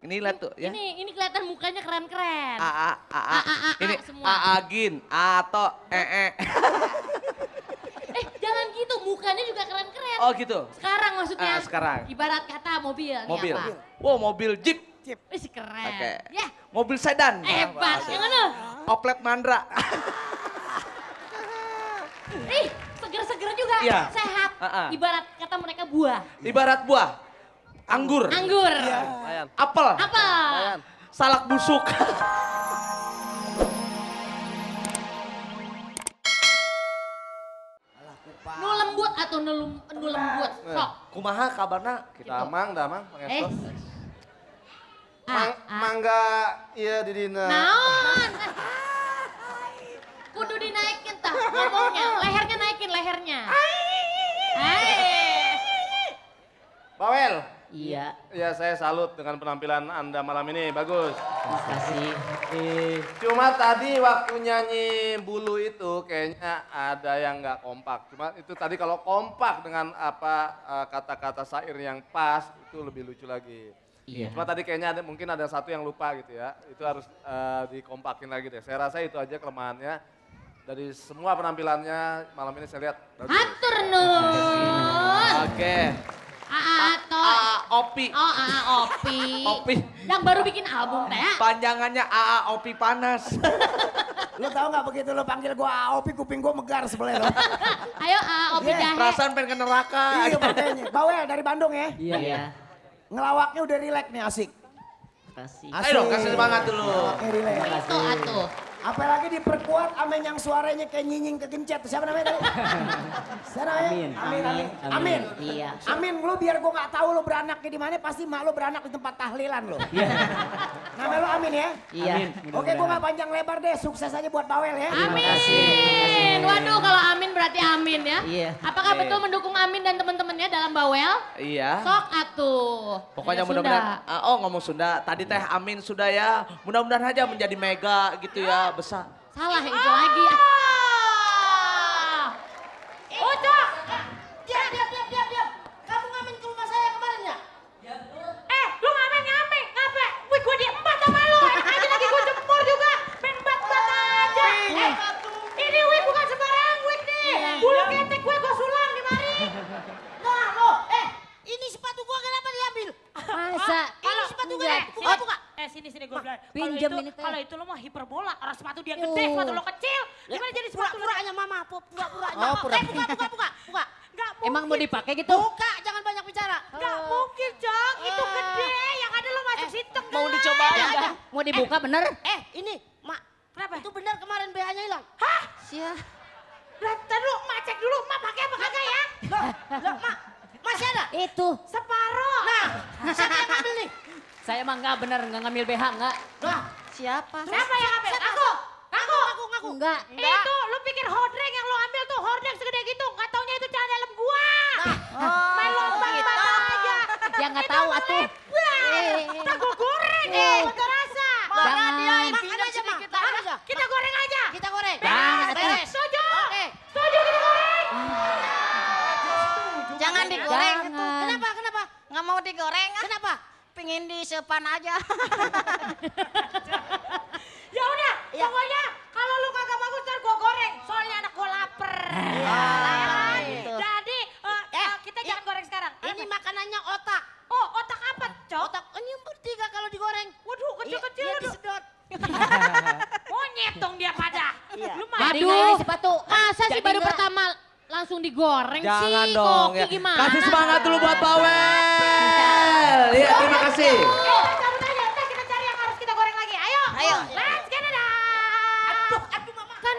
Ini lihat tuh ya. Ini kelihatan mukanya keren-keren. A. Ini semua. Aagin, Ato, Jangan gitu, mukanya juga keren-keren. Oh gitu. Sekarang maksudnya. Sekarang. Ibarat kata mobil. Mobil. Nih apa? Wow, mobil Jeep. Keren. Oke. Ya, Mobil sedan. hebat. Yang mana? Oplet Mandra. Seger-seger juga. Iya. Sehat. Ibarat kata mereka buah. Ibarat buah. Anggur. Anggur. Apel. Apa? Salak busuk. Nu lembut atau nu lembut? Sok. Kumaha kabarna? Kita amang, pangestos. Ah. Mangga iya di dina. Naon? Kudu dinaikin tah ngomongnya. Lehernya naikin lehernya. Bawel. Iya, Ya saya salut dengan penampilan Anda malam ini, bagus. terima kasih. Cuma tadi waktu nyanyi bulu itu kayaknya ada yang nggak kompak. Cuma itu tadi kalau kompak dengan apa kata-kata syair yang pas itu lebih lucu lagi. Iya. Cuma tadi kayaknya mungkin ada satu yang lupa gitu ya. Itu harus dikompakin lagi deh. Saya rasa itu aja kelemahannya. Dari semua penampilannya malam ini saya lihat bagus. Hatur nuhun. Oke. Ato. Opi. Oh, Opi. Opi. Yang baru bikin album teh. Panjangannya Opi panas. Lu tahu nggak begitu lu panggil gua Opi, kuping gua megar sebelah lo. Ayo Opi Iya. jahe. Perasaan pengen ke neraka. Iya makanya. Bawel dari Bandung ya. Iya. Ngelawaknya udah rileks nih asik. Kasih. Asik. Ayo dong kasih semangat dulu. Ngelawaknya rileks. Itu atuh. Apalagi diperkuat amen yang suaranya kayak nyinying kegencet. Siapa namanya tadi? Siapa namanya? Amin. Iya. Amin, lu biar gua nggak tahu lu beranaknya di mana, pasti mak lu beranak di tempat tahlilan lu. Nama lu Amin ya? Iya. Oke, gua nggak panjang lebar deh, sukses aja buat Bawel ya. Amin. Waduh kalau Amin berarti Amin ya. Iya. Apakah betul mendukung Amin dan teman-temannya dalam Bawel? Iya. Sok atuh. Pokoknya Ada mudah-mudahan, Sunda. ngomong Sunda, tadi teh Amin sudah ya, mudah-mudahan aja menjadi mega gitu ya, besar. Salah itu lagi. Ucok! Diam. Kamu ngamen ke rumah saya kemarin ya? Lu ngapain? Ngapa? Wih gue diembat sama lu. Enak aja lagi gue jemur juga. Main bat-bat aja. Ini wig bukan sembarang wig nih. Bulu ketek gue sulam di mari. Nah lo, ini sepatu gua kenapa diambil? Masa? Ini sepatu gua, buka. Sini gue bilang. Pinjam ini teh. Kalau itu lo mah hiperbola. Orang sepatu dia gede, sepatu lo kecil. Gimana jadi sepatu lo? Pura-puranya mama, pura-puranya. Oh, Buka. Gak mungkin. Emang mau dipakai gitu? Buka, jangan banyak bicara. Gak mungkin, Jok. Itu gede. Yang ada lo masuk situ. Mau dicobain Ada. enggak? Mau dibuka bener? Ini, Mak. Kenapa? Itu benar kemarin BH-nya hilang. Hah? Sia. Ntar dulu, Mak cek dulu. Mak pakai apa kagak ya? Lah, Mak. Masih ada? Itu. Separoh. Nah, siapa yang ambil nih? Saya mah enggak bener, enggak ngambil BH enggak. Lah, Siapa? Siapa yang ambil? Aku. Enggak. Itu lu pikir hordeng yang lu ambil tuh hordeng segede gitu. Gak taunya itu celana dalam gua. Main lomba aja. Ya enggak tahu atuh. Kita gua goreng. Udah rasa. Jangan. makan aja, Mak. Makan aja. Kita goreng aja. Kita goreng. Jangan, Beres. Setuju. Oke. Setuju kita goreng. Jangan digoreng. Jangan. Kenapa? Nggak mau digoreng? Kenapa? Pengen disepan aja. Ya udah, pokoknya kalau lu kagak bagus ntar gua goreng. Soalnya anak gua lapar. Ah, gitu. Jadi kita jangan goreng sekarang. Ini makanannya otak. Oh, otak apa, Cok? Otak ini bertiga kalau digoreng. Waduh, kecil-kecil. Iya, Waduh. disedot. Monyet dong dia pada. Lu mah. Jadi nggak ini sepatu? Masa sih Jadi baru nggak? pertama langsung digoreng Jangan sih? dong Koki ya. gimana? Kasih semangat dulu buat Bawel. Iya, terima kasih. Cabut aja, ntar kita cari yang harus kita goreng lagi. Ayo. Ayo. Let's get it on. Aduh, mama. Kan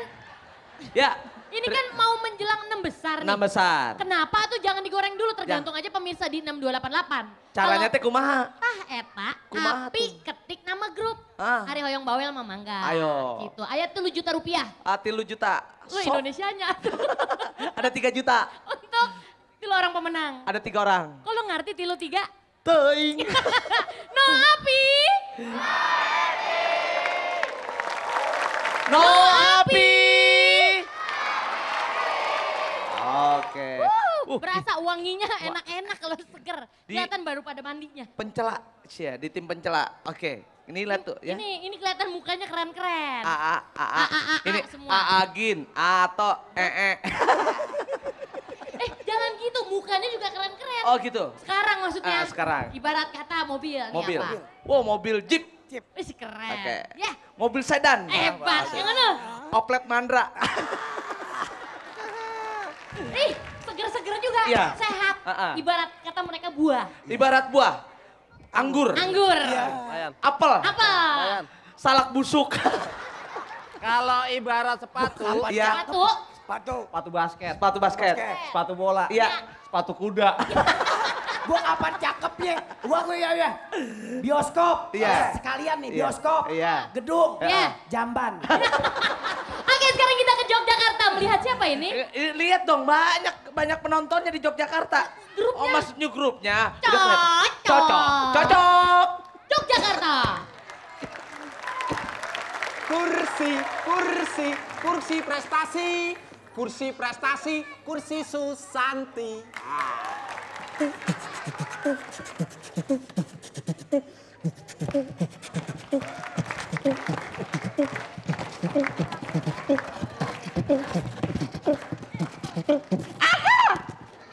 Ya. ini kan mau menjelang 6 besar nih. 6 besar. Kenapa tuh jangan digoreng dulu? Tergantung aja pemirsa di 6288. Caranya teh kumaha? Tah eta, Kumaha api ketik nama grup. Ah. Hari Hoyong Bawel mah mangga. Ayo. Gitu. Ayat 3 juta rupiah. 3 juta. Lu Sok. Indonesianya tuh. Ada 3 juta. Untuk tilu orang pemenang. Ada 3 orang. Kok lu ngerti tilu 3? Teuing. No api. No api. Oke. Berasa wanginya enak-enak kalau seger. Di- Kelihatan baru pada mandinya. Pencela Cia, di tim pencela. Oke, ini lihat tuh ya. Ini kelihatan mukanya keren-keren. A. Ini semua. Agin, Ato, Jangan gitu, mukanya juga keren-keren. Oh gitu. Sekarang maksudnya. Sekarang. Ibarat kata mobil. Mobil. Nih apa? Wow, mobil Jeep. Wih, keren. Oke. Ya, Mobil sedan. hebat. Yang mana? Oplet Mandra. Ih, seger-seger juga. Iya. Sehat. Ibarat kata mereka buah. Ibarat buah. Anggur. Anggur. Lumayan. Apel. Apa? Salak busuk. Kalau ibarat sepatu, Iya. Sepatu. Sepatu. Sepatu basket. Sepatu bola. Iya. sepatu kuda. Gua kapan cakepnya? Gua ya. Bioskop. Iya. Sekalian nih Iya. bioskop. Iya. Gedung. Iya. Jamban. Oke, sekarang kita ke Yogyakarta. Melihat siapa ini? Lihat dong, banyak penontonnya di Yogyakarta. Grupnya? Oh, maksudnya grupnya. Cocok. Cocok. Yogyakarta. Kursi prestasi, kursi Susanti.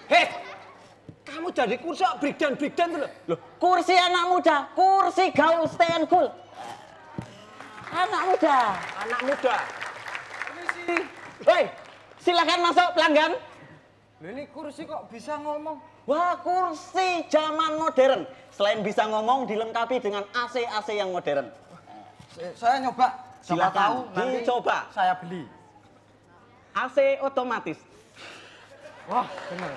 Hei, kamu jadi kursi breakdown tuh loh. Kursi anak muda, kursi gaul stay and cool. Anak muda. Anak muda. Hei, silakan masuk pelanggan. Loh, ini kursi kok bisa ngomong? Wah, kursi zaman modern. Selain bisa ngomong, dilengkapi dengan AC yang modern. Saya nyoba. Siapa Silakan, tahu nanti dicoba. saya beli. AC otomatis. Wah, bener.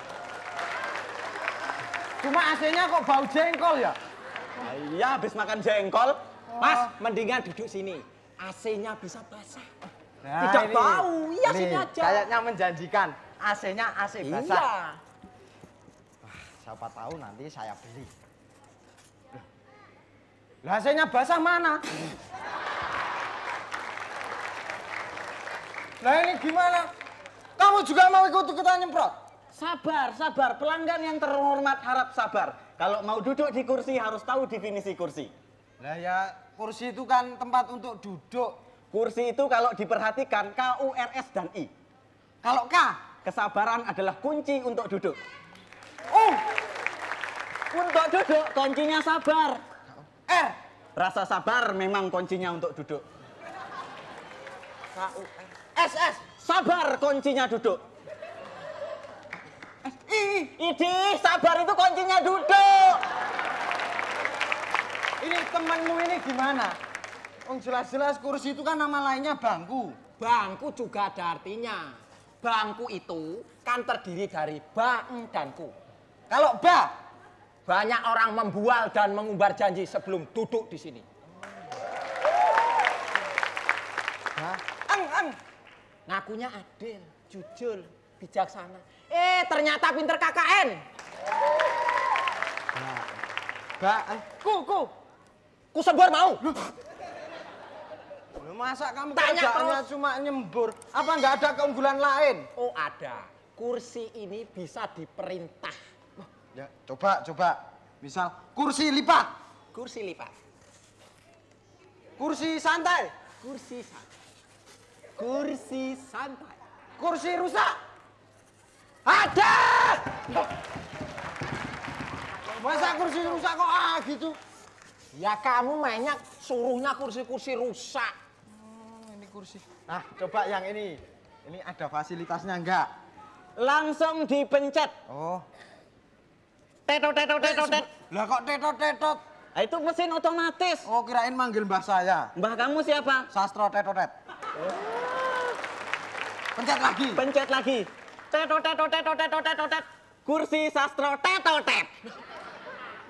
Cuma AC-nya kok bau jengkol ya? Iya, habis makan jengkol. Mas, mendingan duduk sini. AC-nya bisa basah. Nah, Tidak ini. bau, iya Ini, sini aja. Kayaknya menjanjikan. AC-nya AC basah. Iya. Siapa tahu nanti saya beli. Lah AC-nya basah mana? Lah ini gimana? Kamu juga mau ikut-ikutan nyemprot? Sabar. Pelanggan yang terhormat harap sabar. Kalau mau duduk di kursi harus tahu definisi kursi. Lah ya kursi itu kan tempat untuk duduk. Kursi itu kalau diperhatikan KURS dan I. Kalau K, Kesabaran adalah kunci untuk duduk. U, Untuk duduk kuncinya sabar. R, Rasa sabar memang kuncinya untuk duduk. S, Sabar kuncinya duduk. I. Idih, sabar itu kuncinya duduk. Ini temanmu ini gimana? Jelas-jelas kursi itu kan nama lainnya bangku. Bangku juga ada artinya. Bangku itu kan terdiri dari bang dan ku. Kalau ba, Banyak orang membual dan mengumbar janji sebelum duduk di sini. ang. Ngakunya adil, jujur, bijaksana. Ternyata pinter KKN. Ku sebor mau. Masa kamu Tanya kerjaannya terus. cuma nyembur? Apa nggak ada keunggulan lain? Oh ada. Kursi ini bisa diperintah. Ya, coba. Misal kursi lipat, Kursi lipat. kursi santai, Kursi santai. Kursi santai. kursi rusak. Ada! Masa kursi rusak kok gitu? Ya kamu mainnya suruhnya kursi-kursi rusak. Ini kursi. Nah, coba yang ini. Ini ada fasilitasnya enggak? Langsung dipencet. Oh. Tetot. Lah kok tetot. Nah, itu mesin otomatis. Oh, kirain manggil mbah saya. Mbah kamu siapa? Sastro tetotet. Pencet lagi. Pencet lagi. Tetot. Kursi sastro tetotet.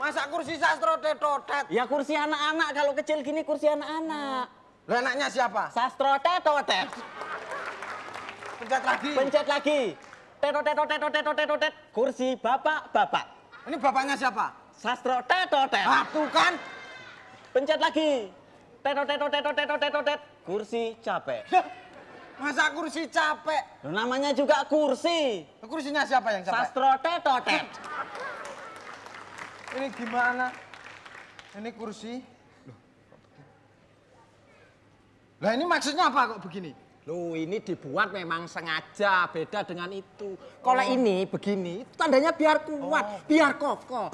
Masa kursi sastro tetotet? Ya kursi anak-anak, kalau kecil gini kursi anak-anak. Lah anaknya siapa? Sastro tetotet. Pencet lagi. Pencet lagi. Tetot. Kursi bapak-bapak. Ini bapaknya siapa? Sastro tetotet. Ah, tuh kan. Pencet lagi. Tetot. Kursi capek. Masa kursi capek? Loh, namanya juga kursi. Kursinya siapa yang capek? Sastro tetotet. Ini gimana? Ini kursi. Lah ini maksudnya apa kok begini? Loh, ini dibuat memang sengaja, beda dengan itu. Kalau ini begini, itu tandanya biar kuat, biar kokoh.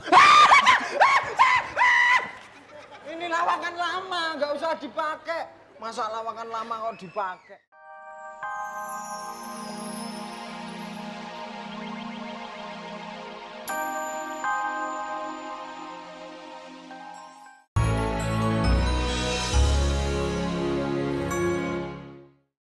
Ini lawakan lama, nggak usah dipakai. Masa lawakan lama kok dipakai?